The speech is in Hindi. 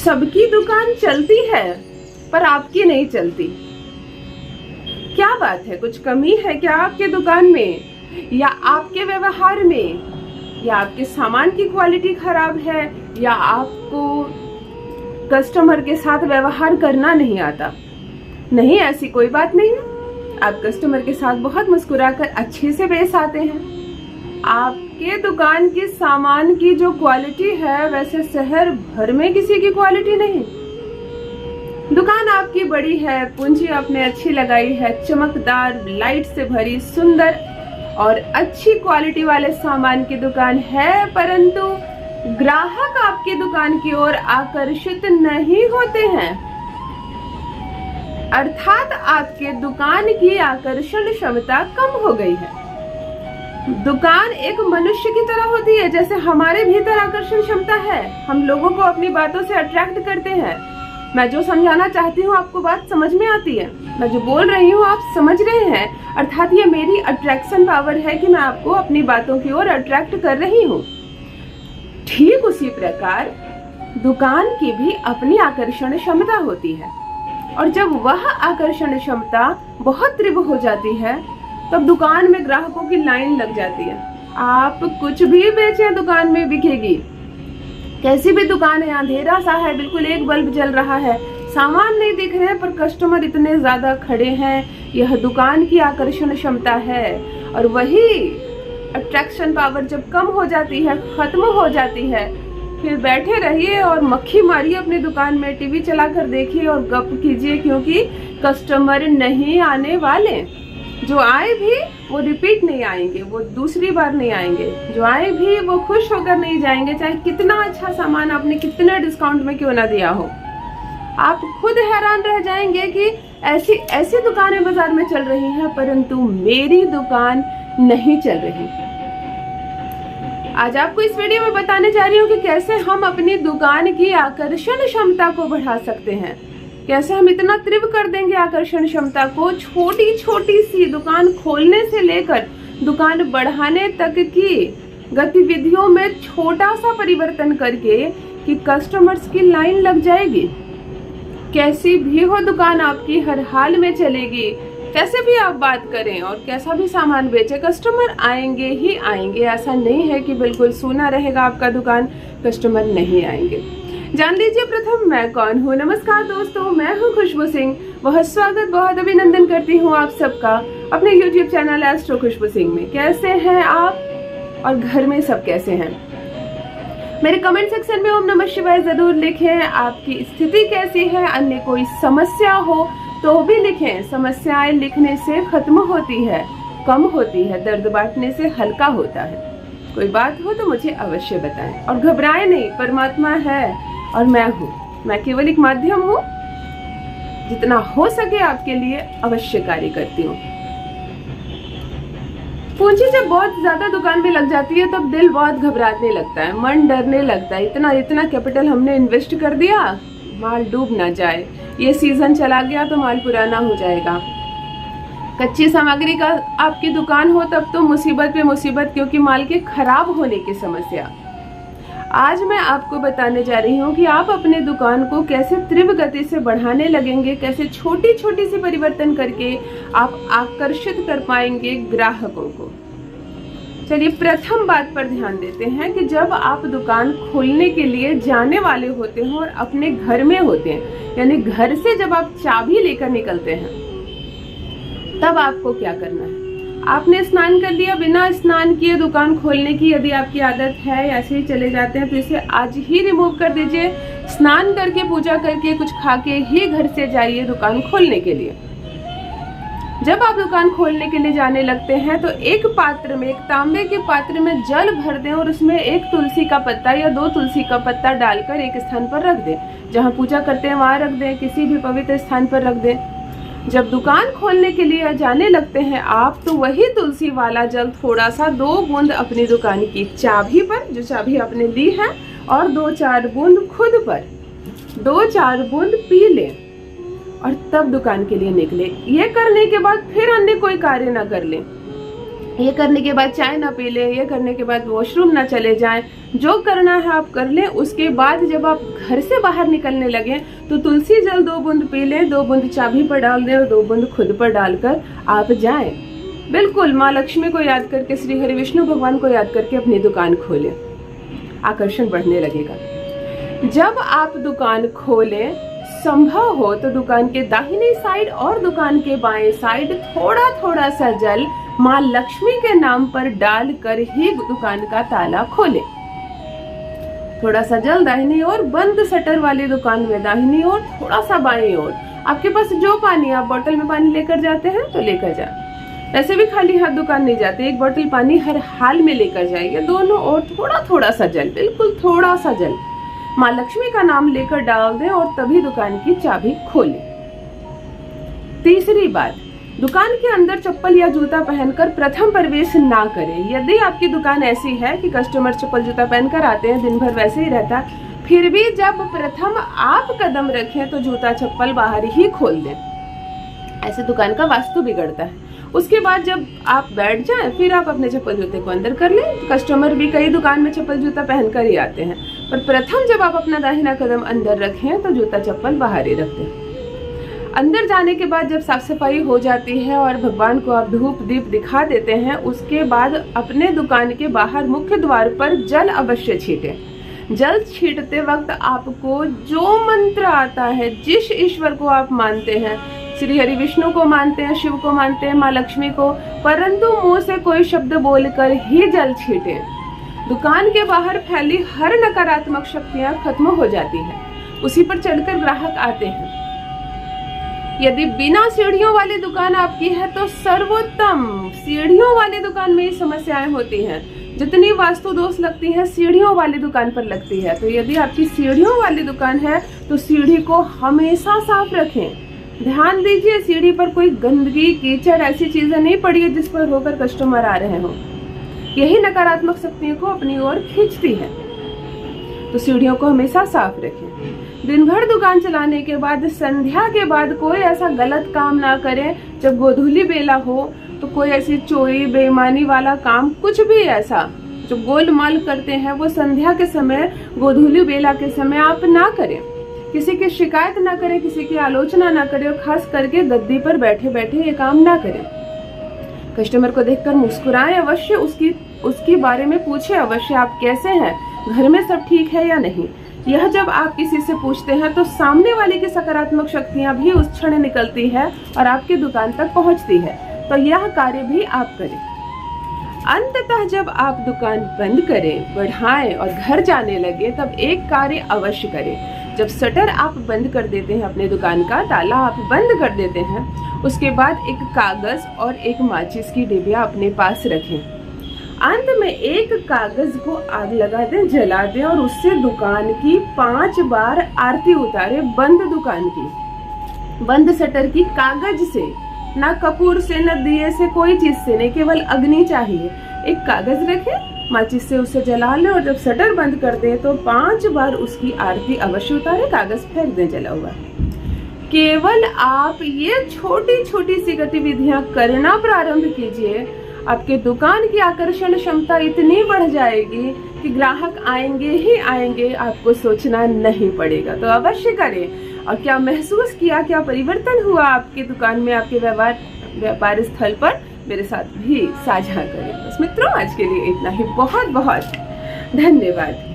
सबकी दुकान चलती है पर आपकी नहीं चलती। क्या बात है? कुछ कमी है क्या आपके दुकान में, या आपके व्यवहार में, या आपके सामान की क्वालिटी खराब है, या आपको कस्टमर के साथ व्यवहार करना नहीं आता? नहीं, ऐसी कोई बात नहीं है। आप कस्टमर के साथ बहुत मुस्कुराकर अच्छे से पेश आते हैं। आपके दुकान की सामान की जो क्वालिटी है वैसे शहर भर में किसी की क्वालिटी नहीं। दुकान आपकी बड़ी है, पूंजी आपने अच्छी लगाई है, चमकदार लाइट से भरी सुंदर और अच्छी क्वालिटी वाले सामान की दुकान है, परंतु ग्राहक आपकी दुकान की ओर आकर्षित नहीं होते हैं। अर्थात आपके दुकान की आकर्षण क्षमता कम हो गई है। दुकान एक मनुष्य की तरह होती है, जैसे हमारे भीतर आकर्षण क्षमता है। हम लोगों को अपनी बातों से अट्रैक्ट करते हैं। मैं जो समझाना चाहती हूँ आपको बात समझ में आती है, मैं जो बोल रही हूँ आप समझ रहे हैं, अर्थात ये मेरी अट्रैक्शन पावर है कि मैं आपको अपनी बातों की ओर अट्रैक्ट कर रही हूँ। ठीक उसी प्रकार दुकान की भी अपनी आकर्षण क्षमता होती है, और जब वह आकर्षण क्षमता बहुत तीव्र हो जाती है तब दुकान में ग्राहकों की लाइन लग जाती है। आप कुछ भी बेचें दुकान में बिकेगी। कैसी भी दुकान है, अंधेरा सा है, बिल्कुल एक बल्ब जल रहा है, सामान नहीं दिख रहे पर कस्टमर इतने ज्यादा खड़े हैं, यह दुकान की आकर्षण क्षमता है। और वही अट्रैक्शन पावर जब कम हो जाती है, खत्म हो जाती है, फिर बैठे रहिए और मक्खी मारिए अपनी दुकान में, टीवी चलाकर देखिए और गप कीजिए, क्योंकि कस्टमर नहीं आने वाले। जो आए भी वो रिपीट नहीं आएंगे, वो दूसरी बार नहीं आएंगे। जो आए भी वो खुश होकर नहीं जाएंगे, चाहे कितना अच्छा सामान आपने कितने डिस्काउंट में क्यों ना दिया हो। आप खुद हैरान रह जाएंगे कि ऐसी ऐसी दुकानें बाजार में चल रही हैं, परंतु मेरी दुकान नहीं चल रही। आज आपको इस वीडियो में बताने जा रही हूँ कि कैसे हम अपनी दुकान की आकर्षण क्षमता को बढ़ा सकते हैं। कैसे हम इतना तीव्र कर देंगे आकर्षण क्षमता को, छोटी छोटी सी दुकान खोलने से लेकर दुकान बढ़ाने तक की गतिविधियों में छोटा सा परिवर्तन करके कि कस्टमर्स की लाइन लग जाएगी। कैसी भी हो दुकान आपकी हर हाल में चलेगी। कैसे भी आप बात करें और कैसा भी सामान बेचे, कस्टमर आएंगे ही आएंगे। ऐसा नहीं है कि बिल्कुल सूना रहेगा आपका दुकान, कस्टमर नहीं आएंगे। जान लीजिए प्रथम मैं कौन हूँ। नमस्कार दोस्तों, मैं हूँ खुशबू सिंह। बहुत स्वागत, बहुत अभिनंदन करती हूँ आप सबका अपने YouTube चैनल एस्ट्रो खुशबू सिंह में। कैसे हैं आप और घर में सब कैसे हैं? मेरे कमेंट सेक्शन में ओम नमः शिवाय जरूर लिखें। आपकी स्थिति कैसी है? अन्य कोई समस्या हो तो भी लिखें। समस्याएं लिखने से खत्म होती है, कम होती है, दर्द बांटने से हल्का होता है। कोई बात हो तो मुझे अवश्य बताएं और घबराएं नहीं। परमात्मा है और मैं हूँ, मैं केवल एक माध्यम हूँ। जितना हो सके आपके लिए अवश्य कार्य करती हूँ। पूंजी जब बहुत ज्यादा दुकान में लग जाती है तब दिल बहुत घबराने लगता है, मन डरने लगता है। इतना कैपिटल हमने इन्वेस्ट कर दिया, माल डूब ना जाए, ये सीजन चला गया तो माल पुराना हो जाएगा। कच्ची सामग्री का आपकी दुकान हो तब तो मुसीबत पे मुसीबत, क्योंकि माल के खराब होने की समस्या। आज मैं आपको बताने जा रही हूँ कि आप अपने दुकान को कैसे तीव्र गति से बढ़ाने लगेंगे, कैसे छोटी छोटी सी परिवर्तन करके आप आकर्षित कर पाएंगे ग्राहकों को। चलिए प्रथम बात पर ध्यान देते हैं कि जब आप दुकान खोलने के लिए जाने वाले होते हैं और अपने घर में होते हैं, यानी घर से जब आप चाबी लेकर निकलते हैं, तब आपको क्या करना है? आपने स्नान कर लिया, बिना स्नान किए दुकान खोलने की यदि आपकी आदत है, ऐसे ही चले जाते हैं, तो इसे आज ही रिमूव कर दीजिए। स्नान करके, पूजा करके, कुछ खा के ही घर से जाइए दुकान खोलने के लिए। जब आप दुकान खोलने के लिए जाने लगते हैं तो एक पात्र में, एक तांबे के पात्र में जल भर दें और उसमें एक तुलसी का पत्ता या 2 तुलसी का पत्ता डालकर एक स्थान पर रख दें। जहाँ पूजा करते हैं वहां रख दें, किसी भी पवित्र स्थान पर रख दें। जब दुकान खोलने के लिए जाने लगते हैं आप, तो वही तुलसी वाला जल थोड़ा सा 2 बूंद अपनी दुकान की चाबी पर, जो चाबी आपने ली है, और 2-4 बूंद खुद पर, 2-4 बूंद पी लें और तब दुकान के लिए निकले। ये करने के बाद फिर अन्य कोई कार्य ना कर लें। ये करने के बाद चाय ना पी लें, ये करने के बाद वॉशरूम ना चले जाएं, जो करना है आप कर लें। उसके बाद जब आप घर से बाहर निकलने लगे तो तुलसी जल 2 बूंद पी लें, 2 बूंद चाबी पर डाल दें और 2 बूंद खुद पर डालकर आप जाएं। बिल्कुल माँ लक्ष्मी को याद करके, श्री हरि विष्णु भगवान को याद करके अपनी दुकान खोलें, आकर्षण बढ़ने लगेगा। जब आप दुकान खोलें, संभव हो तो दुकान के दाहिनी साइड और दुकान के बाएं साइड थोड़ा थोड़ा सा जल माँ लक्ष्मी के नाम पर डालकर ही दुकान का ताला खोलें। थोड़ा सा जल दाहिनी ओर, बंद शटर वाली दुकान में दाहिनी ओर, थोड़ा सा बाईं ओर। आपके पास जो पानी, आप बोतल में पानी लेकर जाते हैं तो लेकर जाए, ऐसे भी खाली हाथ दुकान नहीं जाते, 1 बोतल पानी हर हाल में लेकर जाइए। दोनों ओर थोड़ा थोड़ा सा जल, बिल्कुल थोड़ा सा जल माँ लक्ष्मी का नाम लेकर डाल दें और तभी दुकान की चाबी खोलें। तीसरी बात, दुकान के अंदर चप्पल या जूता पहनकर प्रथम प्रवेश ना करें। यदि आपकी दुकान ऐसी है कि कस्टमर चप्पल जूता पहनकर आते हैं, दिन भर वैसे ही रहता है, फिर भी जब प्रथम आप कदम रखें तो जूता चप्पल बाहर ही खोल दें, ऐसे दुकान का वास्तु बिगड़ता है। उसके बाद जब आप बैठ जाएं, फिर आप अपने चप्पल जूते को अंदर कर लें। कस्टमर भी कई दुकान में चप्पल जूता पहनकर ही आते हैं, पर प्रथम जब आप अपना दाहिना कदम अंदर रखें तो जूता चप्पल बाहर ही रख दें। अंदर जाने के बाद जब साफ सफाई हो जाती है और भगवान को आप धूप दीप दिखा देते हैं, उसके बाद अपने दुकान के बाहर मुख्य द्वार पर जल अवश्य छीटें। जल छीटते वक्त आपको जो मंत्र आता है, जिस ईश्वर को आप मानते हैं, श्री हरि विष्णु को मानते हैं, शिव को मानते हैं, माँ लक्ष्मी को, परंतु मुंह से कोई शब्द बोलकर ही जल छीटें। दुकान के बाहर फैली हर नकारात्मक शक्तियां खत्म हो जाती हैं। उसी पर चढ़कर ग्राहक आते हैं। यदि बिना सीढ़ियों वाली दुकान आपकी है तो सर्वोत्तम, सीढ़ियों वाली दुकान में ही समस्याएं होती हैं। जितनी वास्तु दोष लगती है सीढ़ियों वाली दुकान पर लगती है। तो यदि आपकी सीढ़ियों वाली दुकान है तो सीढ़ी को हमेशा साफ रखें। ध्यान दीजिए, सीढ़ी पर कोई गंदगी, कीचड़, ऐसी चीजें नहीं पड़ी है जिस पर होकर कस्टमर आ रहे हो। यही नकारात्मक शक्तियों को अपनी ओर खींचती है। तो सीढ़ियों को हमेशा साफ रखें। दिन भर दुकान चलाने के बाद संध्या के बाद कोई ऐसा गलत काम ना करें। जब गोधूली बेला हो तो कोई ऐसी चोरी बेईमानी वाला काम, कुछ भी ऐसा जो गोलमाल करते हैं, वो संध्या के समय, गोधूली बेला के समय आप ना करें। किसी की शिकायत ना करें, किसी की आलोचना ना करें और खास करके गद्दी पर बैठे बैठे ये काम ना करें। कस्टमर को देखकर मुस्कुराएं अवश्य, उसके बारे में पूछे अवश्य, आप कैसे हैं, घर में सब ठीक है या नहीं। यह जब आप किसी से पूछते हैं तो सामने वाले की सकारात्मक शक्तियां भी उस क्षण निकलती है और आपकी दुकान तक पहुंचती है। तो यह कार्य भी आप करें। अंततः जब आप दुकान बंद करें, बढ़ाएं और घर जाने लगे, तब एक कार्य अवश्य करें। जब शटर आप बंद कर देते हैं, अपने दुकान का ताला आप बंद कर देते हैं, उसके बाद एक कागज और एक माचिस की डिबिया अपने पास रखें। अंत में एक कागज को आग लगा दें, जला दें और उससे दुकान की 5 बार आरती उतारे। बंद दुकान की, बंद शटर की, कागज से, ना कपूर से, न दिए से, कोई चीज से नहीं, केवल अग्नि चाहिए। एक कागज रखें, माचिस से उसे जला लें और जब शटर बंद कर दें तो 5 बार उसकी आरती अवश्य उतारे, कागज फेंक दें जला हुआ। केवल आप ये छोटी छोटी सी गतिविधियां करना प्रारंभ कीजिए, आपके दुकान की आकर्षण क्षमता इतनी बढ़ जाएगी कि ग्राहक आएंगे ही आएंगे, आपको सोचना नहीं पड़ेगा। तो अवश्य करें। और क्या महसूस किया, क्या परिवर्तन हुआ आपकी दुकान में, आपके व्यापार स्थल पर, मेरे साथ भी साझा करें। बस मित्रों, आज के लिए इतना ही। बहुत बहुत धन्यवाद।